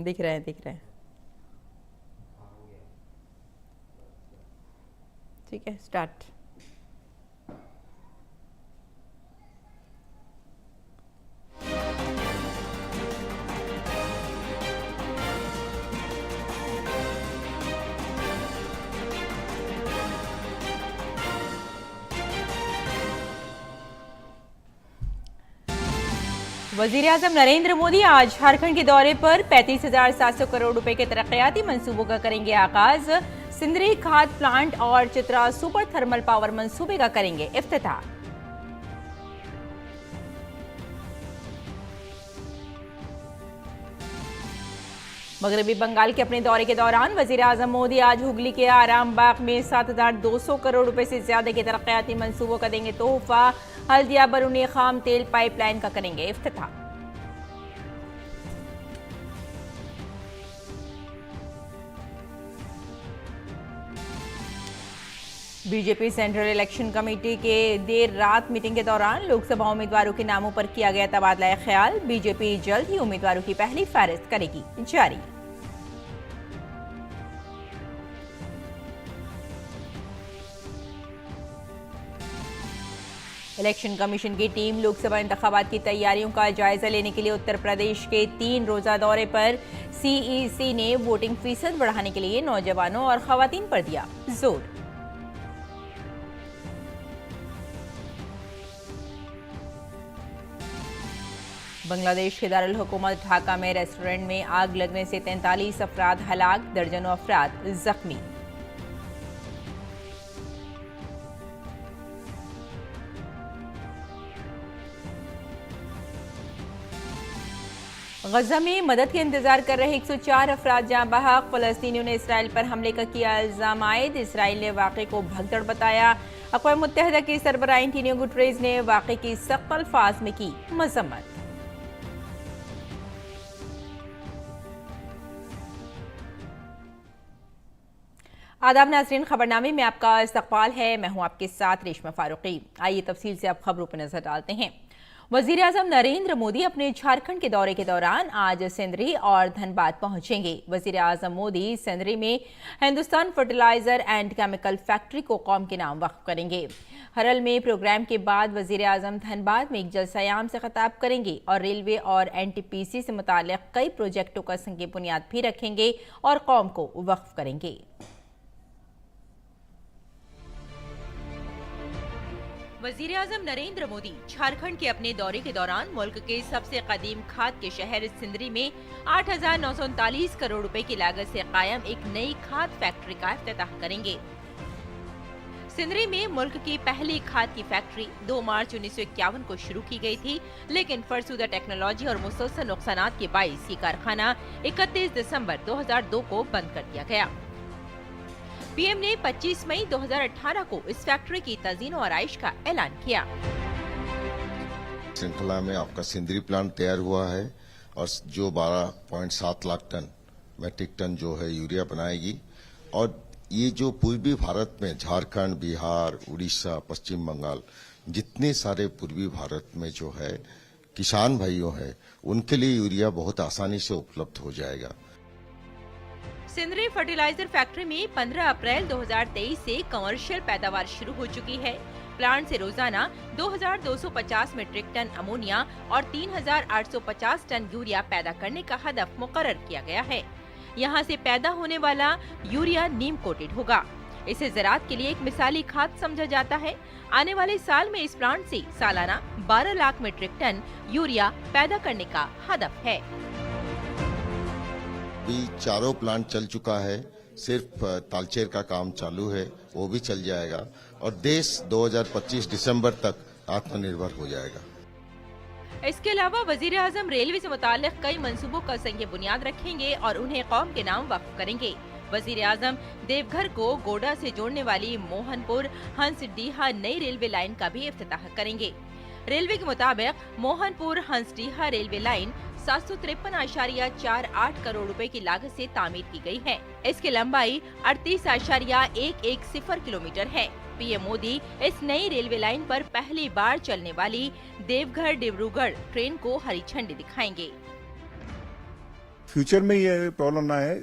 दिख रहे हैं, दिख रहे हैं। ठीक है, स्टार्ट। वजीर-ए-आज़म नरेंद्र मोदी आज झारखंड के दौरे पर 35,700 करोड़ रुपए के तरक्याती मंसूबों का करेंगे आगाज। सिंदरी खाद प्लांट और चित्रा सुपर थर्मल पावर मंसूबे का करेंगे इफ्तिताह। मगरबी बंगाल के अपने दौरे के दौरान वजीर-ए-आज़म मोदी आज हुगली के आरामबाग में 7,200 करोड़ रुपए से ज्यादा के तरक्याती मंसूबों का देंगे तोहफा। हल्दिया बरूनी खाम तेल पाइपलाइन का करेंगे इफ्तिताह। बीजेपी सेंट्रल इलेक्शन कमेटी के देर रात मीटिंग के दौरान लोकसभा उम्मीदवारों के नामों पर किया गया तबादला ख्याल। बीजेपी जल्द ही उम्मीदवारों की पहली फहरिस्त करेगी जारी। इलेक्शन कमीशन की टीम लोकसभा इंतखाबात की तैयारियों का जायजा लेने के लिए उत्तर प्रदेश के 3 रोजा दौरे पर। सीईसी ने वोटिंग फीसद बढ़ाने के लिए नौजवानों और खवातीन पर दिया जोर। बांग्लादेश के दारुल हुकूमत ढाका में रेस्टोरेंट में आग लगने से 43 अफराद हलाक, दर्जनों अफराद जख्मी। गजा में मदद के इंतजार कर रहे 104 अफराद जाँ बहक। फलस्तीनियों ने इसराइल पर हमले का किया इल्जाम आयद। इसराइल ने वाक़े को भगदड़ बताया। अक़वाम मुत्तहिदा के सरबराह एंटोनियो गुटरेज़ ने वाक़े की सख्त अल्फाज में की मज़म्मत। आदाब नाज़रीन, खबरनामे में आपका इस्तक़बाल है। मैं हूं आपके साथ रेशमा फारूकी। आइए तफसील से अब खबरों पर नजर डालते हैं। वज़ीर-ए-आज़म नरेंद्र मोदी अपने झारखंड के दौरे के दौरान आज सिंदरी और धनबाद पहुंचेंगे। वज़ीर-ए-आज़म मोदी सिंदरी में Hindustan fertilizer and chemical factory को कौम के नाम वक्फ करेंगे। हरल में प्रोग्राम के बाद वज़ीर-ए-आज़म धनबाद में एक जलसायाम से खिताब करेंगे और रेलवे और एनटीपीसी से मुताल्लिक़ कई प्रोजेक्टों का संग बुनियाद भी रखेंगे और कौम को वक्फ करेंगे। वज़ीर-ए-आज़म नरेंद्र मोदी झारखंड के अपने दौरे के दौरान मुल्क के सबसे कदीम खाद के शहर सिंदरी में 8,939 करोड़ रुपए की लागत से कायम एक नई खाद फैक्ट्री का इफ्तिताह करेंगे। सिंदरी में मुल्क की पहली खाद की फैक्ट्री 2 मार्च 1951 को शुरू की गई थी, लेकिन फरसुदा टेक्नोलॉजी और मुसलसल नुकसानात के बाइस ये कारखाना 31 दिसंबर 2002 को बंद कर दिया गया। पीएम ने 25 मई 2018 को इस फैक्ट्री की तज़ीन और आइश का ऐलान किया। श्रृंखला में आपका सिंदरी प्लांट तैयार हुआ है और जो 12.7 लाख टन मैट्रिक टन जो है यूरिया बनाएगी। और ये जो पूर्वी भारत में झारखंड, बिहार, उड़ीसा, पश्चिम बंगाल, जितने सारे पूर्वी भारत में जो है किसान भाइयों है, उनके लिए यूरिया बहुत आसानी से उपलब्ध हो जाएगा। सिंदरी फर्टिलाइजर फैक्ट्री में 15 अप्रैल 2023 से कमर्शियल पैदावार शुरू हो चुकी है। प्लांट से रोजाना 2,250 मीट्रिक टन अमोनिया और 3,850 टन यूरिया पैदा करने का हदफ मुकर्रर किया गया है। यहाँ से पैदा होने वाला यूरिया नीम कोटेड होगा। इसे ज़राअत के लिए एक मिसाली खाद समझा जाता है। आने वाले साल में इस प्लांट से सालाना 12 लाख मीट्रिक टन यूरिया पैदा करने का हदफ है। अभी चारों प्लांट चल चुका है, सिर्फ तालचेर का काम चालू है, वो भी चल जाएगा और देश 2025 दिसंबर तक आत्मनिर्भर हो जाएगा। इसके अलावा वज़ीर-ए-आज़म रेलवे से मुताल्लिक़ कई मंसूबों का संग बुनियाद रखेंगे और उन्हें कौम के नाम वक्फ करेंगे। वज़ीर-ए-आज़म देवघर को गोडा से जोड़ने वाली मोहनपुर हंसडीहा नई रेलवे लाइन का भी इफ्तिताह करेंगे। रेलवे के मुताबिक मोहनपुर हंसडीहा रेलवे लाइन 753.48 करोड़ रुपए की लागत से तामीर की गई है। इसकी लंबाई 38.110 किलोमीटर है। पीएम मोदी इस नई रेलवे लाइन पर पहली बार चलने वाली देवघर डिब्रूगढ़ ट्रेन को हरी झंडी दिखाएंगे। फ्यूचर में ये प्रॉब्लम ना है,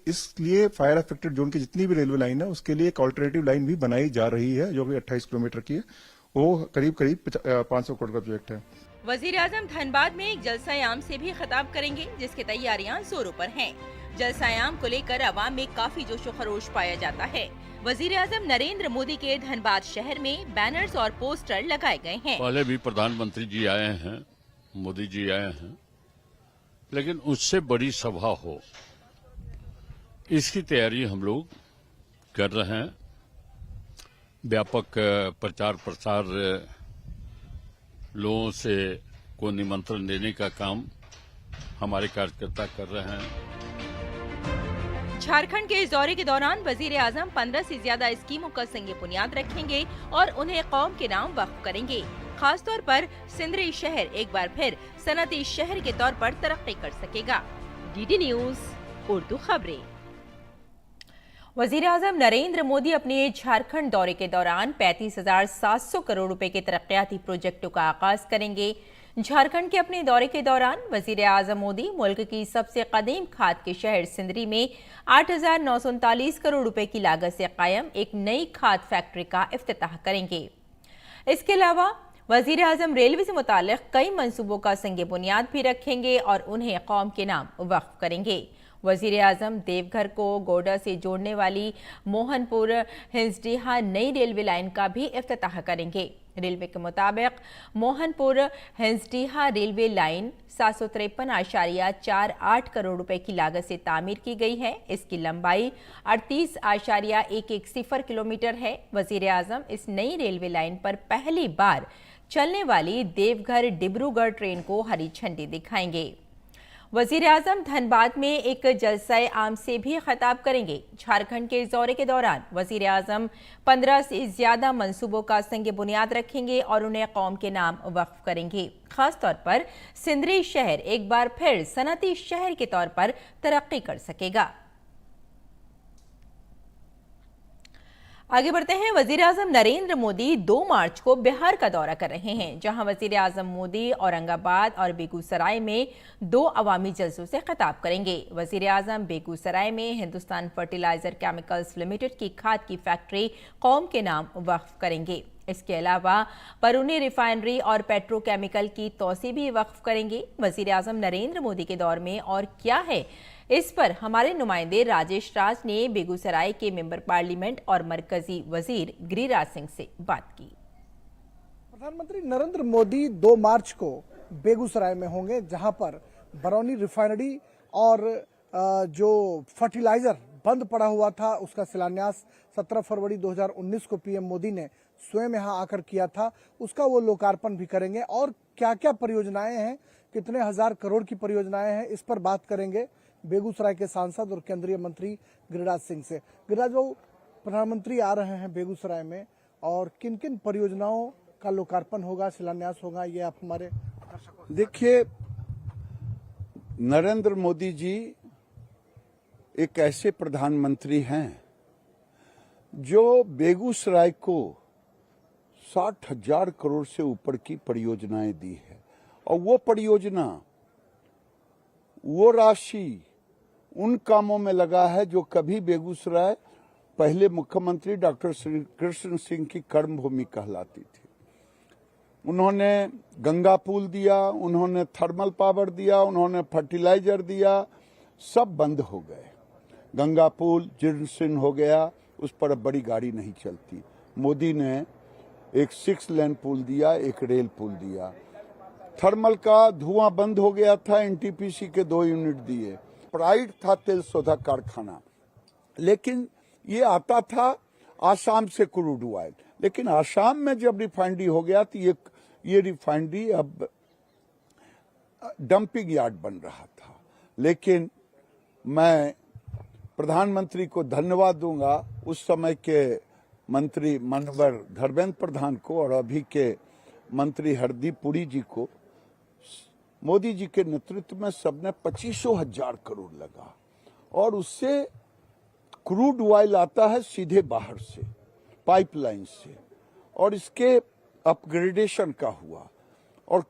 इसलिए फायर अफेक्टेड जोन की जितनी भी रेलवे लाइन है उसके लिए एक ऑल्टरनेटिव लाइन भी बनाई जा रही है, जो कि 28 किलोमीटर की है। वो करीब 500 करोड़ का प्रोजेक्ट है। वजीर आजम धनबाद में एक जलसा-ए-आम से भी खिताब करेंगे, जिसकी तैयारियां जोरों पर हैं। जलसा-ए-आम को लेकर अवाम में काफी जोशो खरोश पाया जाता है। वजीर आजम नरेंद्र मोदी के धनबाद शहर में बैनर्स और पोस्टर लगाए गए हैं। पहले भी प्रधानमंत्री जी आए हैं, मोदी जी आए हैं, लेकिन उससे बड़ी सभा हो, इसकी तैयारी हम लोग कर रहे हैं। व्यापक प्रचार प्रसार लोगों से को निमंत्रण देने का काम हमारे कार्यकर्ता कर रहे हैं। झारखंड के इस दौरे के दौरान वजीर आजम 15 से ज्यादा स्कीमों का संग बुनियाद रखेंगे और उन्हें कौम के नाम वक्फ करेंगे। खासतौर पर सिंदरी शहर एक बार फिर सनती शहर के तौर पर तरक्की कर सकेगा। डीडी न्यूज उर्दू खबरें। वजीर आजम नरेंद्र मोदी अपने झारखंड दौरे के दौरान 35,700 करोड़ रुपए के तरक्याती प्रोजेक्टों का आगाज करेंगे। झारखंड के अपने दौरे के दौरान वजीर आजम मोदी मुल्क की सबसे कदीम खाद के शहर सिंदरी में 8,939 करोड़ रुपए की लागत से कायम एक नई खाद फैक्ट्री का इफ्तिताह करेंगे। इसके अलावा वजीर आजम रेलवे से मुताल्लिक कई मंसूबों का संग बुनियाद भी रखेंगे और उन्हें कौम के नाम वक्फ करेंगे। वजीर आजम देवघर को गोडा से जोड़ने वाली मोहनपुर हिंसडीहा नई रेलवे लाइन का भी इफ्तिताह करेंगे। रेलवे के मुताबिक मोहनपुर हिंसडीहा रेलवे लाइन 753.48 करोड़ रुपए की लागत से तामीर की गई है। इसकी लंबाई 38.110 किलोमीटर है। वजीर आजम इस नई रेलवे लाइन पर पहली बार चलने वाली देवघर डिब्रूगढ़ ट्रेन को हरी झंडी दिखाएंगे। वजीर आजम धनबाद में एक जलसा-ए-आम से भी खिताब करेंगे। झारखंड के इस दौरे के दौरान वजीर आजम 15 से ज्यादा मंसूबों का संग बुनियाद रखेंगे और उन्हें कौम के नाम वक्फ करेंगे। खासतौर पर सिंदरी शहर एक बार फिर सनती शहर के तौर पर तरक्की कर सकेगा। आगे बढ़ते हैं। वजीर आजम नरेंद्र मोदी 2 मार्च को बिहार का दौरा कर रहे हैं, जहां वजीर आजम मोदी औरंगाबाद और बेगूसराय में 2 अवामी जलसों से खिताब करेंगे। वजीर आजम बेगूसराय में हिंदुस्तान फर्टिलाइजर केमिकल्स लिमिटेड की खाद की फैक्ट्री कौम के नाम वक्फ करेंगे। इसके अलावा बरूनी रिफाइनरी और पेट्रोकेमिकल की तोसी भी वक्फ करेंगे। वजीर आजम नरेंद्र मोदी के दौर में और क्या है, इस पर हमारे नुमाइंदे राजेश राज ने बेगूसराय के मेंबर पार्लियामेंट और मरकजी वजीर गिरिराज सिंह से बात की। प्रधानमंत्री नरेंद्र मोदी 2 मार्च को बेगूसराय में होंगे, जहां पर बरौनी रिफाइनरी और जो फर्टिलाइजर बंद पड़ा हुआ था उसका शिलान्यास 17 फरवरी 2019 को पीएम मोदी ने स्वयं यहां आकर किया था, उसका वो लोकार्पण भी करेंगे। और क्या क्या परियोजनाएं हैं, कितने हजार करोड़ की परियोजनाएं हैं, इस पर बात करेंगे बेगूसराय के सांसद और केंद्रीय मंत्री गिरिराज सिंह से। गिरिराज बाबू, प्रधानमंत्री आ रहे हैं बेगूसराय में और किन किन परियोजनाओं का लोकार्पण होगा, शिलान्यास होगा, ये आप हमारे देखिए, नरेंद्र मोदी जी एक ऐसे प्रधानमंत्री हैं जो बेगूसराय को 60,000 करोड़ से ऊपर की परियोजनाएं दी है। और वो परियोजना, वो राशि उन कामों में लगा है जो कभी बेगूसराय पहले मुख्यमंत्री डॉक्टर श्री कृष्ण सिंह की कर्मभूमि कहलाती थी। उन्होंने गंगा पुल दिया, उन्होंने थर्मल पावर दिया, उन्होंने फर्टिलाइजर दिया, सब बंद हो गए। गंगा पुल जीर्ण हो गया, उस पर अब बड़ी गाड़ी नहीं चलती। मोदी ने एक 6 लेन पुल दिया, एक रेल पुल दिया। थर्मल का धुआं बंद हो गया था, एनटीपीसी के 2 यूनिट दिए। प्राइड था तेल शोधा कारखाना, लेकिन ये आता था आसाम से क्रूड ऑयल। लेकिन आसाम में जब रिफाइनरी हो गया तो ये रिफाइनरी अब डंपिंग यार्ड बन रहा था। लेकिन मैं प्रधानमंत्री को धन्यवाद दूंगा, उस समय के मंत्री मनोहर धर्मेंद्र प्रधान को और अभी के मंत्री हरदीप पुरी जी को। मोदी जी के नेतृत्व में सबने 25,000 करोड़ लगा और उससे क्रूड ऑयल आता है सीधे बाहर से, पाइपलाइन से, और इसके अपग्रेडेशन का हुआ। और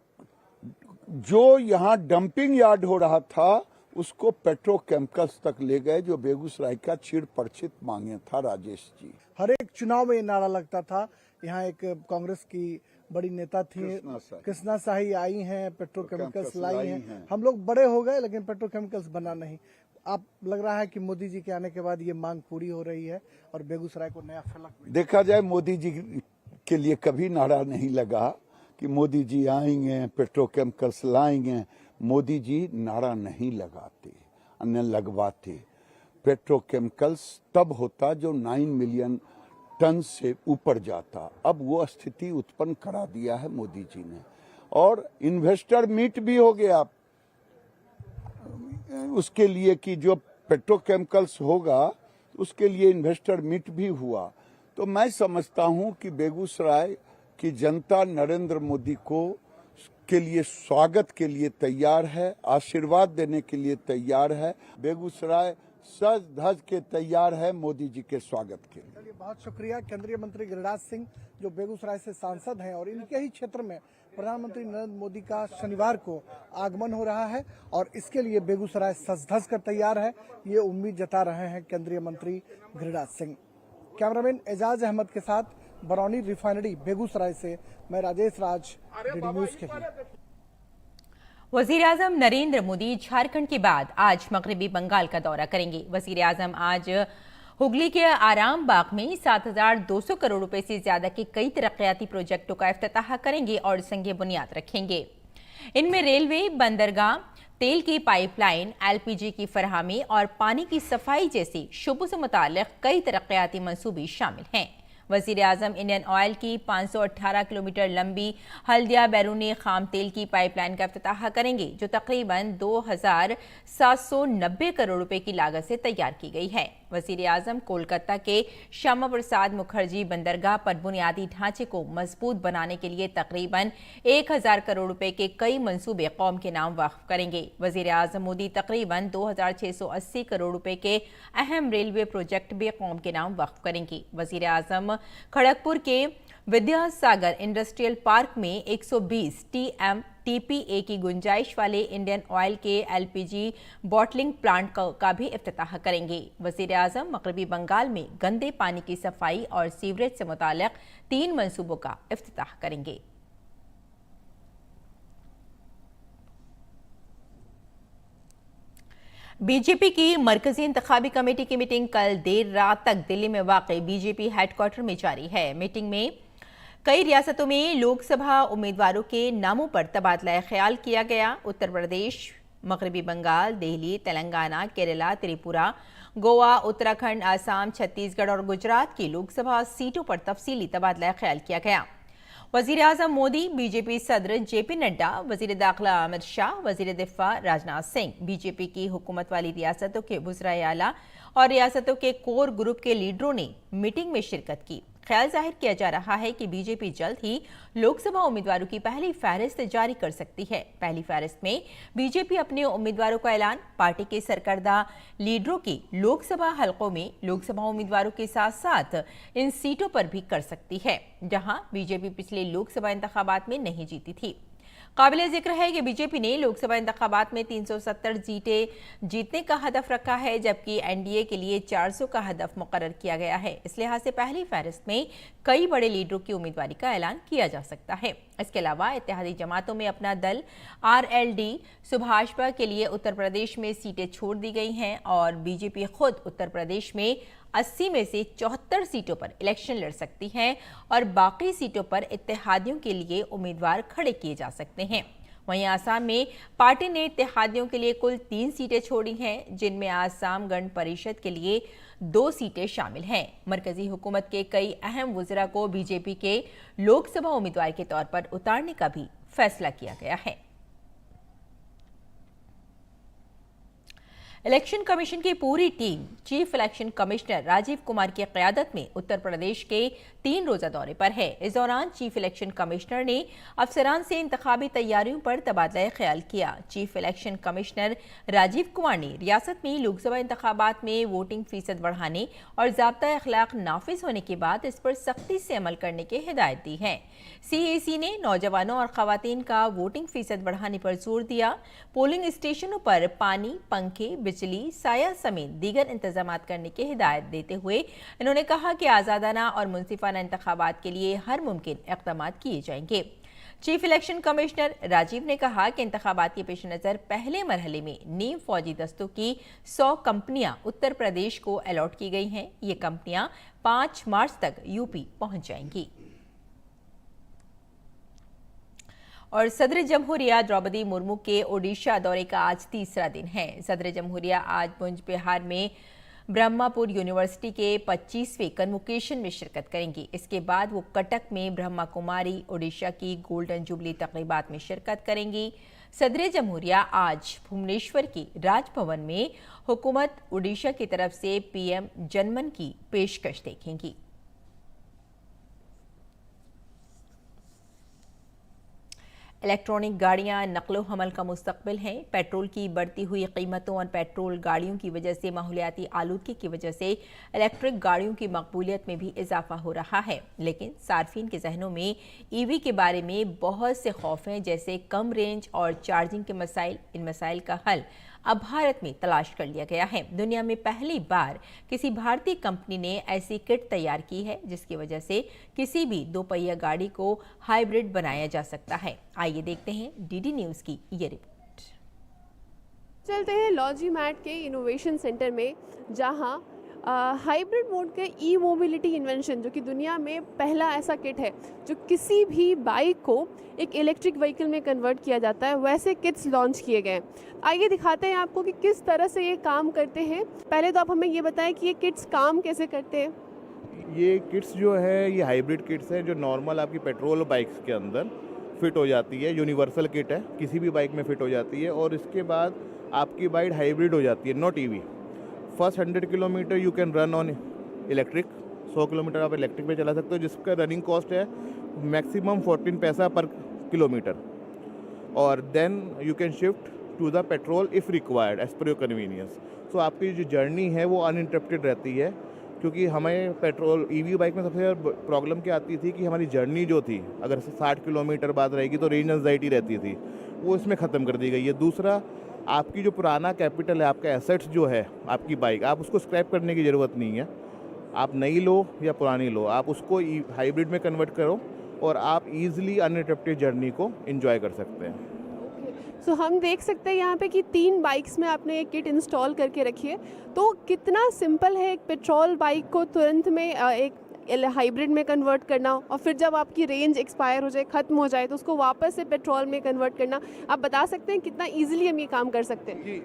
जो यहाँ डंपिंग यार्ड हो रहा था उसको पेट्रोकेमिकल्स तक ले गए, जो बेगूसराय का चिर परिचित मांगे था राजेश जी। हर एक चुनाव में ये नारा लगता था। यहाँ एक कांग्रेस की बड़ी नेता थी कृष्णा शाही आई हैं, पेट्रोकेमिकल्स लाई हैं, हम लोग बड़े हो गए लेकिन पेट्रोकेमिकल्स बना नहीं। आप लग रहा है कि मोदी जी के आने के बाद ये मांग पूरी हो रही है और बेगूसराय को नया फलक देखा जाए। मोदी जी के लिए कभी नारा नहीं लगा कि मोदी जी आएंगे पेट्रोकेमिकल्स लाएंगे। मोदी जी नारा नहीं लगाते, अन्य लगवाते। पेट्रोकेमिकल्स तब होता जो 9 मिलियन टन से ऊपर जाता। अब वो स्थिति उत्पन्न करा दिया है मोदी जी ने। और इन्वेस्टर मीट भी हो गया उसके लिए कि जो पेट्रोकेमिकल्स होगा उसके लिए इन्वेस्टर मीट भी हुआ। तो मैं समझता हूं कि बेगूसराय की जनता नरेंद्र मोदी को के लिए स्वागत के लिए तैयार है, आशीर्वाद देने के लिए तैयार है। बेगूसराय सज धज के तैयार है मोदी जी के स्वागत के लिए। चलिए, बहुत शुक्रिया। केंद्रीय मंत्री गिरिराज सिंह जो बेगूसराय से सांसद हैं और इनके ही क्षेत्र में प्रधानमंत्री नरेंद्र मोदी का शनिवार को आगमन हो रहा है और इसके लिए बेगूसराय सज धज कर तैयार है, ये उम्मीद जता रहे हैं केंद्रीय मंत्री गिरिराज सिंह। कैमरामैन एजाज अहमद के साथ बरौनी रिफाइनरी बेगूसराय से मैं राजेश राज, डीडी न्यूज के लिए। वजीर आजम नरेंद्र मोदी झारखंड के बाद आज मगरबी बंगाल का दौरा करेंगे। वजीर आजम आज हुगली के आराम बाग में 7,200 करोड़ रुपए से ज्यादा के कई तरक्याती प्रोजेक्टों का इफ्तिताह करेंगे और संग बुनियाद रखेंगे। इनमें रेलवे, बंदरगाह, तेल की पाइपलाइन, एलपीजी की फरहमी और पानी की सफाई जैसी शुबों से मुताल्लिक कई तरक्याती मंसूबे शामिल हैं। वजीर आजम इंडियन ऑयल की 518 किलोमीटर लंबी हल्दिया बैरूनी खाम तेल की पाइपलाइन का इफ्तिताह करेंगे, जो तकरीबन 2,790 करोड़ रुपए की लागत से तैयार की गई है। वजीर आजम कोलकाता के श्यामा प्रसाद मुखर्जी बंदरगाह पर बुनियादी ढांचे को मजबूत बनाने के लिए तकरीबन 1,000 करोड़ रुपए के कई मंसूबे कौम के नाम वक्फ करेंगे। वजीर आजम मोदी तकरीबन 2,680 करोड़ रुपए के अहम रेलवे प्रोजेक्ट भी कौम के नाम वक्फ करेंगे। वजीर आजम खड़गपुर के विद्यासागर इंडस्ट्रियल पार्क में 120 TPA की गुंजाइश वाले इंडियन ऑयल के एलपीजी बॉटलिंग प्लांट का भी इफ्तिताह करेंगे। वजीर आजम मगरबी बंगाल में गंदे पानी की सफाई और सीवरेज से मुताल्लिक 3 मंसूबों का इफ्तिताह करेंगे। बीजेपी की मरकजी इंतखाबी कमेटी की मीटिंग कल देर रात तक दिल्ली में वाक़ई बीजेपी हेडक्वार्टर में जारी है। मीटिंग में कई रियासतों में लोकसभा उम्मीदवारों के नामों पर तबादला ख्याल किया गया। उत्तर प्रदेश, मगरबी बंगाल, दिल्ली, तेलंगाना, केरला, त्रिपुरा, गोवा, उत्तराखंड, आसाम, छत्तीसगढ़ और गुजरात की लोकसभा सीटों पर तफसीली तबादला ख्याल किया गया। वजीर आजम मोदी, बीजेपी सदर जेपी नड्डा, वजीर दाखिला अमित शाह, वजीर दिफा राजनाथ सिंह, बीजेपी की हुकूमत वाली रियासतों के वज़राए आला और रियासतों के कोर ग्रुप के लीडरों ने मीटिंग में शिरकत की। ख्याल जाहिर किया जा रहा है कि बीजेपी जल्द ही लोकसभा उम्मीदवारों की पहली फहरिस्त जारी कर सकती है। पहली फहरिस्त में बीजेपी अपने उम्मीदवारों का ऐलान पार्टी के सरकर्दा लीडरों के लोकसभा हलकों में लोकसभा उम्मीदवारों के साथ साथ इन सीटों पर भी कर सकती है, जहां बीजेपी पिछले लोकसभा इंतखाबात में नहीं जीती थी। काबिल जिक्र है कि बीजेपी ने लोकसभा इंतखाबात में 370 सीटें जीतने का हदफ रखा है, जबकि एनडीए के लिए 400 का हदफ मुकर्रर किया गया है। इस लिहाज से पहली फहरिस्त में कई बड़े लीडरों की उम्मीदवारी का ऐलान किया जा सकता है। इसके अलावा इत्तेहादी जमातों में अपना दल आरएलडी सुभाषपा के लिए उत्तर प्रदेश में सीटें छोड़ दी गई हैं और बीजेपी खुद उत्तर प्रदेश में 80 में से 74 सीटों पर इलेक्शन लड़ सकती हैं और बाकी सीटों पर इत्तेहादियों के लिए उम्मीदवार खड़े किए जा सकते हैं। वहीं आसाम में पार्टी ने इत्तेहादियों के लिए कुल 3 सीटें छोड़ी हैं, जिनमें आसाम गण परिषद के लिए 2 सीटें शामिल हैं। मरकजी हुकूमत के कई अहम वज़रा को बीजेपी के लोकसभा उम्मीदवार के तौर पर उतारने का भी फैसला किया गया है। इलेक्शन कमीशन की पूरी team chief election commissioner Rajiv Kumar की क़यादत में उत्तर प्रदेश के 3 रोजा दौरे पर है। इस दौरान चीफ इलेक्शन कमिश्नर ने अफसरान से इंतखाबी तैयारियों पर तबादला ख्याल किया। Chief election commissioner Rajiv Kumar ने रियासत में लोकसभा इंतखाबात में वोटिंग फीसद बढ़ाने और ज़ाब्ता अखलाक नाफिज होने के बाद इस पर सख्ती से अमल करने की हिदायत दी है। CAC ने नौजवानों और खवातीन का वोटिंग फीसद बढ़ाने पर जोर दिया। पोलिंग स्टेशनों पर पानी, पंखे, बिजली, साया समेत दीगर इंतजाम करने की हिदायत देते हुए इन्होंने कहा कि आज़ादाना और मुनसिफाना इंतखाबात के लिए हर मुमकिन इक़दाम किए जाएंगे। चीफ इलेक्शन कमिश्नर राजीव ने कहा कि इंतखाबात के पेश नज़र पहले मरहले में नीम फौजी दस्तों की 100 कंपनियां उत्तर प्रदेश को अलॉट की गई हैं। ये कंपनियां 5 मार्च तक यूपी पहुंच जाएंगी। और सदर जमहूरिया द्रौपदी मुर्मू के ओडिशा दौरे का आज तीसरा दिन है। सदर जमहूरिया आज मुंज बिहार में ब्रह्मापुर यूनिवर्सिटी के 25वें कन्वोकेशन में शिरकत करेंगी। इसके बाद वो कटक में ब्रह्मा कुमारी ओडिशा की गोल्डन जुबली तकरीबात में शिरकत करेंगी। सदर जमहूरिया आज भुवनेश्वर की राजभवन में हुकूमत ओडिशा की तरफ से PM जनमन की पेशकश देखेंगी। इलेक्ट्रॉनिक गाड़ियां नकलो हमल का मुस्तकबिल हैं। पेट्रोल की बढ़ती हुई कीमतों और पेट्रोल गाड़ियों की वजह से माहौलियाती आलूदगी की वजह से इलेक्ट्रिक गाड़ियों की मकबूलियत में भी इजाफा हो रहा है। लेकिन सार्फिन के जहनों में EV के बारे में बहुत से खौफ हैं, जैसे कम रेंज और चार्जिंग के मसाइल। इन मसाइल का हल अब भारत में तलाश कर लिया गया है। दुनिया में पहली बार किसी भारतीय कंपनी ने ऐसी किट तैयार की है जिसकी वजह से किसी भी 2 पहिया गाड़ी को हाइब्रिड बनाया जा सकता है। आइए देखते हैं DD न्यूज़ की ये रिपोर्ट। चलते हैं लॉजीमैट के इनोवेशन सेंटर में, जहां हाइब्रिड मोड के ई-मोबिलिटी इन्वेंशन, जो कि दुनिया में पहला ऐसा किट है जो किसी भी बाइक को एक इलेक्ट्रिक व्हीकल में कन्वर्ट किया जाता है, वैसे किट्स लॉन्च किए गए हैं। आइए दिखाते हैं आपको कि किस तरह से ये काम करते हैं। पहले तो आप हमें ये बताएं कि ये किट्स काम कैसे करते हैं। ये किट्स जो है ये हाइब्रिड किट्स है जो नॉर्मल आपकी पेट्रोल बाइक्स के अंदर फिट हो जाती है। यूनिवर्सल किट है, किसी भी बाइक में फिट हो जाती है और इसके बाद आपकी बाइक हाइब्रिड हो जाती है, not EV। First 100 kilometre you can run on electric, 100 kilometre आप इलेक्ट्रिक पे चला सकते हो, जिसका रनिंग कॉस्ट है मैक्सिमम 14 पैसा पर किलोमीटर। और then you can shift to the petrol if required as per your convenience. So आपकी जो जर्नी है वो अनइंटरप्टेड रहती है, क्योंकि हमें पेट्रोल EV बाइक में सबसे ज़्यादा प्रॉब्लम क्या आती थी कि हमारी जर्नी जो थी अगर 60 किलोमीटर बाद रहेगी तो रेंज एंजाइटी रहती थी, वो इसमें ख़त्म कर दी गई है। दूसरा, आपकी जो पुराना कैपिटल है, आपका एसेट्स जो है आपकी बाइक, आप उसको स्क्रैप करने की ज़रूरत नहीं है। आप नई लो या पुरानी लो, आप उसको हाइब्रिड में कन्वर्ट करो और आप ईजिली अनइंटरप्टेड जर्नी को एंजॉय कर सकते हैं। सो हम देख सकते हैं यहाँ पे कि 3 बाइक्स में आपने एक किट इंस्टॉल करके रखी है। तो कितना सिंपल है एक पेट्रोल बाइक को तुरंत में एक हाइब्रिड में कन्वर्ट करना, और फिर जब आपकी रेंज एक्सपायर हो जाए, ख़त्म हो जाए, तो उसको वापस से पेट्रोल में कन्वर्ट करना। आप बता सकते हैं कितना इजीली हम ये काम कर सकते हैं? जी,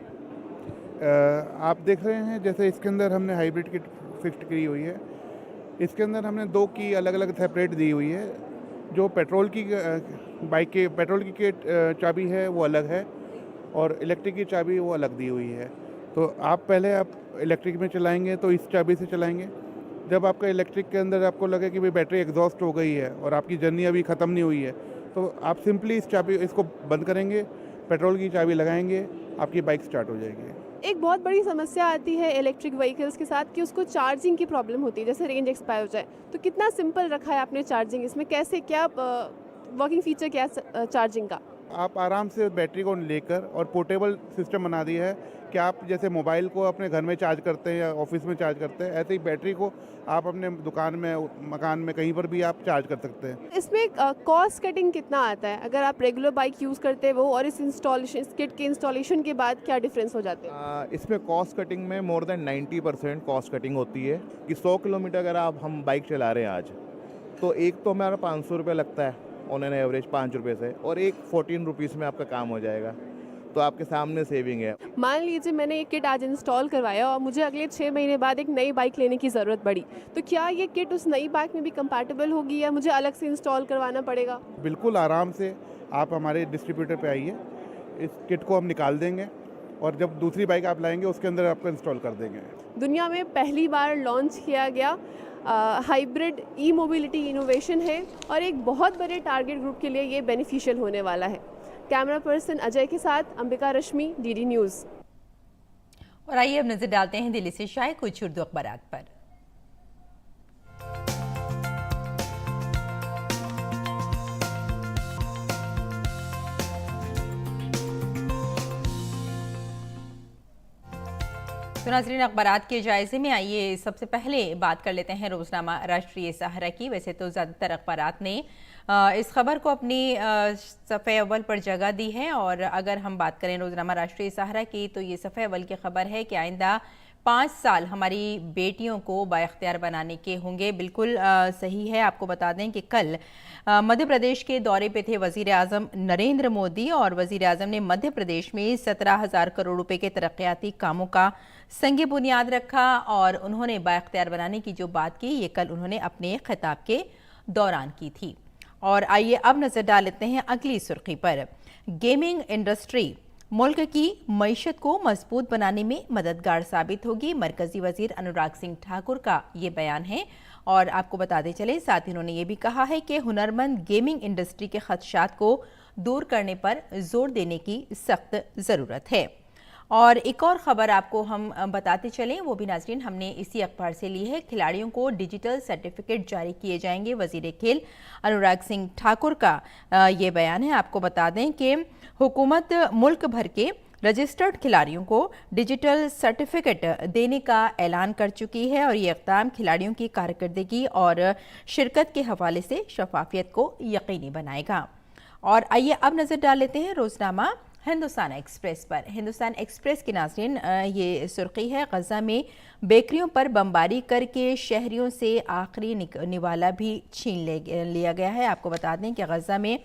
आप देख रहे हैं जैसे इसके अंदर हमने हाइब्रिड किट फिक्स की हुई है। इसके अंदर हमने 2 की अलग अलग सेपरेट दी हुई है। जो पेट्रोल की बाइक के पेट्रोल की चाबी है वो अलग है और इलेक्ट्रिक की चाबी वो अलग दी हुई है। तो आप पहले आप इलेक्ट्रिक में चलाएंगे तो इस चाबी से चलाएंगे। जब आपका इलेक्ट्रिक के अंदर आपको लगे कि भाई बैटरी एग्जॉस्ट हो गई है और आपकी जर्नी अभी ख़त्म नहीं हुई है, तो आप सिंपली इसको बंद करेंगे, पेट्रोल की चाबी लगाएंगे, आपकी बाइक स्टार्ट हो जाएगी। एक बहुत बड़ी समस्या आती है इलेक्ट्रिक व्हीकल्स के साथ कि उसको चार्जिंग की प्रॉब्लम होती है, जैसे रेंज एक्सपायर हो जाए। तो कितना सिंपल रखा है आपने चार्जिंग, इसमें कैसे क्या वर्किंग फीचर क्या है चार्जिंग का? आप आराम से बैटरी को लेकर और पोर्टेबल सिस्टम बना दिया है कि आप जैसे मोबाइल को अपने घर में चार्ज करते हैं या ऑफिस में चार्ज करते हैं, ऐसे ही बैटरी को आप अपने दुकान में, मकान में, कहीं पर भी आप चार्ज कर सकते हैं। इसमें कॉस्ट कटिंग कितना आता है अगर आप रेगुलर बाइक यूज़ करते हैं वो, और इस किट के इंस्टॉलेशन के बाद क्या डिफरेंस हो जाते हैं? इसमें कॉस्ट कटिंग में मोर देन 90% कॉस्ट कटिंग होती है कि 100 किलोमीटर अगर हम बाइक चला रहे हैं आज, तो एक तो हमारा 500 रुपये लगता है ऑन एन एवरेज, 5 रुपये से, और एक 14 रुपीज़ में आपका काम हो जाएगा। तो आपके सामने सेविंग है। मान लीजिए मैंने ये किट आज इंस्टॉल करवाया और मुझे अगले 6 महीने बाद एक नई बाइक लेने की ज़रूरत पड़ी, तो क्या ये किट उस नई बाइक में भी कंपैटिबल होगी या मुझे अलग से इंस्टॉल करवाना पड़ेगा? बिल्कुल आराम से आप हमारे डिस्ट्रीब्यूटर पे आइए, इस किट को हम निकाल देंगे और जब दूसरी बाइक आप लाएंगे उसके अंदर आपको इंस्टॉल कर देंगे। दुनिया में पहली बार लॉन्च किया गया हाइब्रिड ई मोबिलिटी इनोवेशन है और एक बहुत बड़े टारगेट ग्रुप के लिए ये बेनिफिशियल होने वाला है। कैमरा पर्सन अजय के साथ अंबिका रश्मि, डीडी न्यूज़। और आइए अब नजर डालते हैं दिल्ली से शाये कुछ उर्दू अखबारात पर। तो नाज़रीन, अखबारात के जायजे में आइए सबसे पहले बात कर लेते हैं रोजनामा राष्ट्रीय सहारा की। वैसे तो ज़्यादातर अखबारात ने इस खबर को अपनी सफ़े अव्वल पर जगह दी है और अगर हम बात करें रोजनामा राष्ट्रीय सहारा की तो ये सफ़े अव्वल की खबर है कि आइंदा 5 साल हमारी बेटियों को बाइख्तियार बनाने के होंगे। बिल्कुल सही है। आपको बता दें कि कल मध्य प्रदेश के दौरे पे थे वज़ीर आज़म नरेंद्र मोदी और वज़ीर आज़म ने मध्य प्रदेश में 17,000 करोड़ रुपए के तरक्याती कामों का संग बुनियाद रखा और उन्होंने बाइख्तियार बनाने की जो बात की ये कल उन्होंने अपने खिताब के दौरान की थी। और आइए अब नजर डाल लेते हैं अगली सुर्खी पर। गेमिंग इंडस्ट्री मुल्क की मईशत को मजबूत बनाने में मददगार साबित होगी, मरकजी वजीर अनुराग सिंह ठाकुर का ये बयान है। और आपको बताते चले साथ ही उन्होंने ये भी कहा है कि हुनरमंद गेमिंग इंडस्ट्री के खदशात को दूर करने पर जोर देने की सख्त ज़रूरत है। और एक और ख़बर आपको हम बताते चलें, वो भी नाज़रीन हमने इसी अखबार से ली है। खिलाड़ियों को डिजिटल सर्टिफिकेट जारी किए जाएंगे, वज़ीर खेल अनुराग सिंह ठाकुर का ये बयान है। आपको बता दें कि हुकूमत मुल्क भर के रजिस्टर्ड खिलाड़ियों को डिजिटल सर्टिफिकेट देने का ऐलान कर चुकी है और ये इक़दाम खिलाड़ियों की कारकर्दगी और शिरकत के हवाले से शफाफियत को यकीनी बनाएगा। और आइए अब नज़र डाल लेते हैं रोजनामा हिंदुस्तान एक्सप्रेस पर। हिंदुस्तान एक्सप्रेस की नाज़रीन ये सुर्खी है, गज़ा में बेकरियों पर बमबारी करके शहरियों से आखिरी निवाला भी छीन लिया गया है। आपको बता दें कि गज़ा में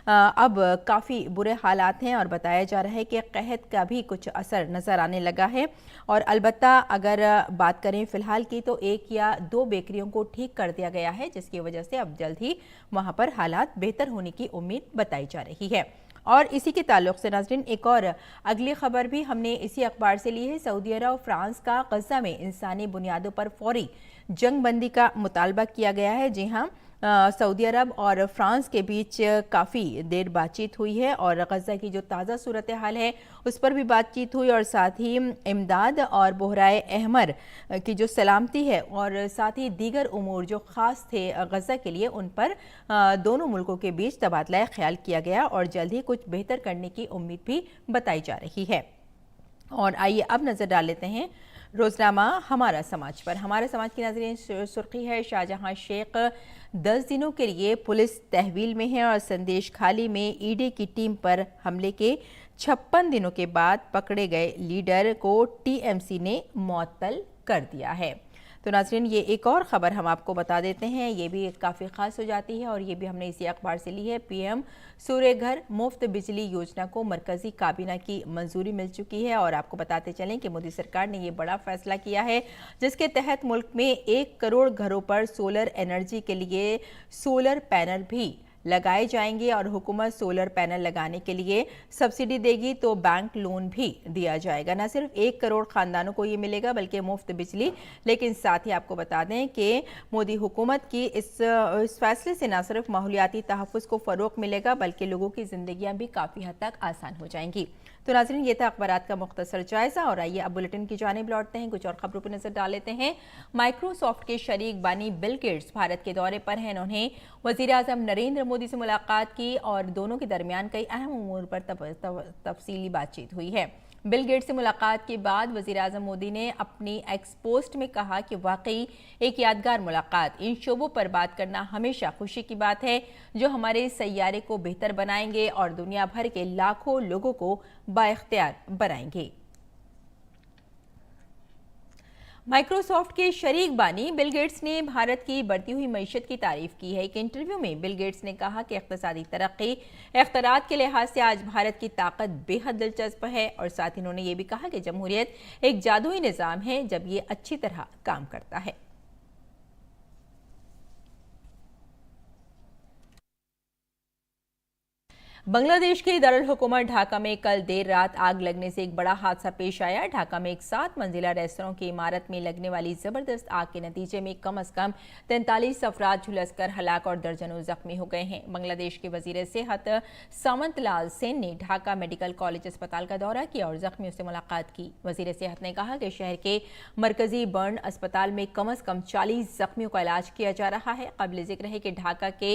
अब काफ़ी बुरे हालात हैं और बताया जा रहा है कि कहत का भी कुछ असर नज़र आने लगा है। और अलबत्ता अगर बात करें फ़िलहाल की तो 1 या 2 बेकरियों को ठीक कर दिया गया है, जिसकी वजह से अब जल्द ही वहाँ पर हालात बेहतर होने की उम्मीद बताई जा रही है। और इसी के ताल्लुक से नाज़रीन एक और अगली खबर भी हमने इसी अखबार से ली है। सऊदी अरब और फ्रांस का गज़ा में इंसानी बुनियादों पर फौरी जंग बंदी का मुतालबा किया गया है। जी हाँ, सऊदी अरब और फ्रांस के बीच काफ़ी देर बातचीत हुई है और गज़ा की जो ताज़ा सूरत हाल है उस पर भी बातचीत हुई और साथ ही इमदाद और बहराए अहमर की जो सलामती है और साथ ही दीगर उमूर जो ख़ास थे गज़ा के लिए उन पर दोनों मुल्कों के बीच तबादला ख्याल किया गया और जल्द ही कुछ बेहतर करने की उम्मीद भी बताई जा रही है। और आइए अब नज़र डाल लेते हैं रोजनामा हमारा समाज पर। हमारा समाज की नाज़रीन सुर्खी है, शाहजहां शेख 10 दिनों के लिए पुलिस तहवील में है और संदेश खाली में ईडी की टीम पर हमले के 56 दिनों के बाद पकड़े गए लीडर को टीएमसी ने मुअत्तल कर दिया है। तो नाज़रीन ये एक और ख़बर हम आपको बता देते हैं, ये भी काफ़ी ख़ास हो जाती है और ये भी हमने इसी अखबार से ली है। पीएम सूर्य घर मुफ्त बिजली योजना को मरकज़ी काबीना की मंजूरी मिल चुकी है और आपको बताते चलें कि मोदी सरकार ने ये बड़ा फैसला किया है जिसके तहत मुल्क में 1 करोड़ घरों पर सोलर एनर्जी के लिए सोलर पैनल भी लगाए जाएंगे और हुकूमत सोलर पैनल लगाने के लिए सब्सिडी देगी तो बैंक लोन भी दिया जाएगा। न सिर्फ 1 करोड़ खानदानों को ये मिलेगा बल्कि मुफ्त बिजली। लेकिन साथ ही आपको बता दें कि मोदी हुकूमत की इस फैसले से न सिर्फ माहौलियाती तहफ़्फ़ुज़ को फ़रोग़ मिलेगा बल्कि लोगों की ज़िंदगियाँ भी काफ़ी हद तक आसान हो जाएंगी। तो नाज़रीन ये था अखबारात का मुख्तसर जायज़ा और आइए अब बुलेटिन की जानिब लौटते हैं, कुछ और खबरों पर नजर डाल लेते हैं। माइक्रोसॉफ्ट के शरीक बानी बिल गेट्स भारत के दौरे पर हैं। उन्होंने वज़ीर आज़म नरेंद्र मोदी से मुलाकात की और दोनों के दरमियान कई अहम उमूर पर तफसीली बातचीत हुई है। बिल गेट्स से मुलाकात के बाद वज़ीर आज़म मोदी ने अपनी एक्स पोस्ट में कहा कि वाकई एक यादगार मुलाकात, इन शोबों पर बात करना हमेशा खुशी की बात है जो हमारे सैयारे को बेहतर बनाएंगे और दुनिया भर के लाखों लोगों को बाइख्तियार बनाएंगे। माइक्रोसॉफ्ट के शरीक बानी बिल गेट्स ने भारत की बढ़ती हुई मईशत की तारीफ की है। एक इंटरव्यू में बिल गेट्स ने कहा कि इक़्तिसादी तरक्की इख्तिरात के लिहाज से आज भारत की ताकत बेहद दिलचस्प है और साथ ही उन्होंने ये भी कहा कि जमहूरियत एक जादुई निज़ाम है जब ये अच्छी तरह काम करता है। बांग्लादेश के दारुल हुकूमत ढाका में कल देर रात आग लगने से एक बड़ा हादसा पेश आया। ढाका में एक 7 मंजिला रेस्तरां की इमारत में लगने वाली जबरदस्त आग के नतीजे में कम से कम 43 अफराद झुलसकर हलाक और दर्जनों जख्मी हो गए हैं। बांग्लादेश के वजीर सेहत सामंत लाल सेन ने ढाका मेडिकल कॉलेज अस्पताल का दौरा किया और जख्मियों से मुलाकात की। वजीर सेहत ने कहा कि शहर के मरकजी बर्न अस्पताल में कम से कम 40 जख्मियों का इलाज किया जा रहा है। काबिल जिक्र है कि ढाका के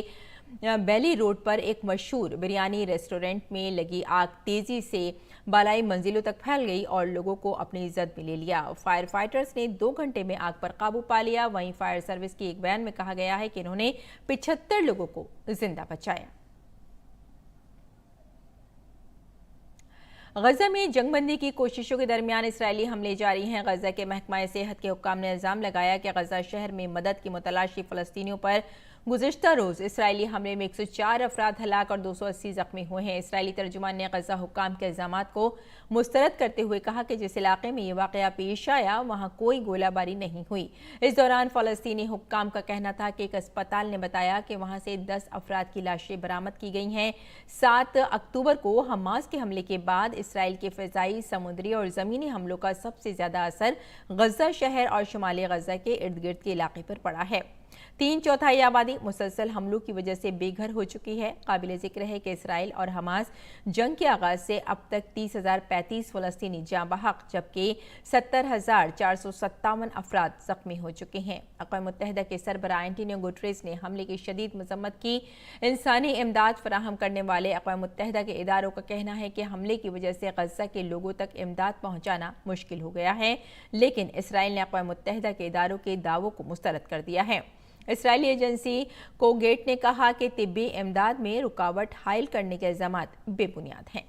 बेली रोड पर एक मशहूर बिरयानी रेस्टोरेंट में लगी आग तेजी से बालाई मंजिलों तक फैल गई और लोगों को अपनी इज्जत में ले लिया। फायर फाइटर्स ने 2 घंटे में आग पर काबू पा लिया। वहीं फायर सर्विस की एक बयान में कहा गया है कि इन्होंने 75 लोगों को जिंदा बचाया। गजा में जंगबंदी की कोशिशों के दरमियान इसराइली हमले जारी हैं। गजा के महकमा सेहत के हुक्काम ने इल्जाम लगाया कि गजा शहर में मदद की मुतलाशी फलस्तीनियों पर गुज़िश्ता रोज इसराइली हमले में 104 अफराद हलाक और 280 जख्मी हुए हैं। इसराइली तर्जुमान ने गजा हुक्काम के इल्जामात को मुस्तरद करते हुए कहा कि जिस इलाके में ये वाक़या पेश आया वहां कोई गोलाबारी नहीं हुई। इस दौरान फलस्तीनी हुक्काम का कहना था कि एक अस्पताल ने बताया कि वहां से 10 अफराद की लाशें बरामद की गई हैं। 7 अक्टूबर को हमास के हमले के बाद इसराइल के फ़िज़ाई, समुद्री और ज़मीनी हमलों का सबसे ज़्यादा असर गजा शहर और शुमाली गजा के इर्द गिर्द के इलाके पर पड़ा है। 3/4 आबादी मुसलसल हमलों की वजह से बेघर हो चुकी है। काबिल जिक्र है कि इसराइल और हमास जंग के आगाज से अब तक 30,035 फलस्तीनी जाँ बहक जबकि 70,457 अफराद जख्मी हो चुके हैं। अक़वाम मुत्तहिदा के सरबराह एंटोनियो गुटेरेस ने हमले की शदीद मजम्मत की। इंसानी इमदाद फराहम करने वाले अक़वाम मुत्तहिदा के इदारों का कहना है कि हमले की वजह से गजा के लोगों तक इमदाद पहुँचाना मुश्किल हो गया है, लेकिन इसराइल ने अक़वाम मुत्तहिदा के इदारों के दावों को मुस्तरद कर दिया है। इसराइली एजेंसी कोगेट ने कहा कि तिब्बी इमदाद में रुकावट हायल करने के इल्जामात बेबुनियाद हैं।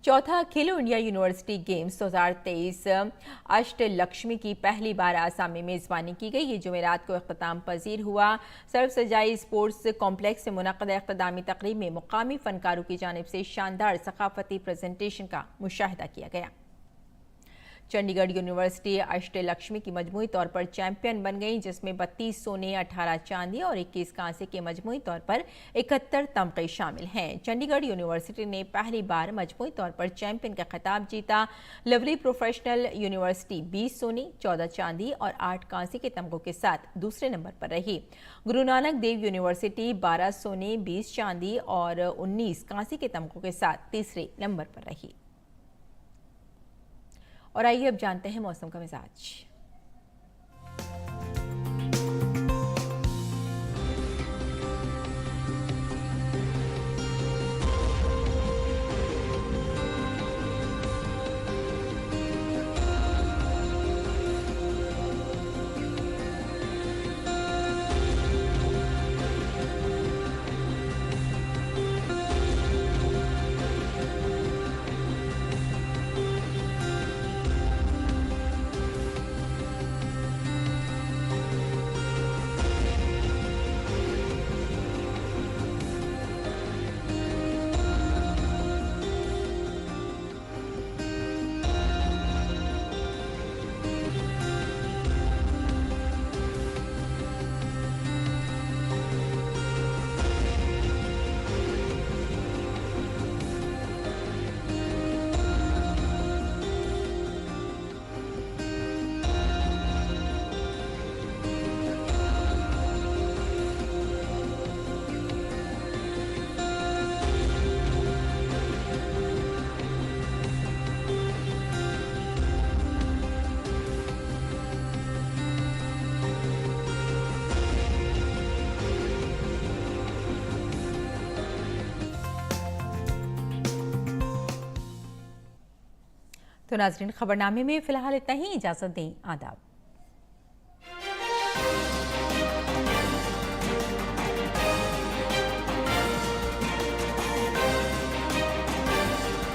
चौथा खेलो इंडिया यूनिवर्सिटी गेम्स 2023 अष्टलक्ष्मी की पहली बार आसाम में मेज़बानी की गई। ये जुमेरात को इख्तिताम पजीर हुआ। सर्व सजाई स्पोर्ट्स कॉम्प्लेक्स से मुनक़्क़दा इख्तितामी तकरीब में मुकामी फनकारों की जानिब से शानदार सकाफती प्रेजेंटेशन का मुशाहिदा किया गया। चंडीगढ़ यूनिवर्सिटी अष्टलक्ष्मी की मजमूई तौर पर चैंपियन बन गई, जिसमें 32 सोने, 18 चांदी और 21 कांसे के मजमूई तौर पर 71 तमगे शामिल हैं। चंडीगढ़ यूनिवर्सिटी ने पहली बार मजमूई तौर पर चैंपियन का खिताब जीता। लवली प्रोफेशनल यूनिवर्सिटी 20 सोने, 14 चांदी और 8 कांसे के तमगों के साथ दूसरे नंबर पर रही। गुरु नानक देव यूनिवर्सिटी 12 सोने, 20 चांदी और 19 कांसे के तमगों के साथ तीसरे नंबर पर रही। और आइए अब जानते हैं मौसम का मिजाज। तो नाज़रीन, खबरनामे में फिलहाल इतना ही। इजाज़त दें। आदाब।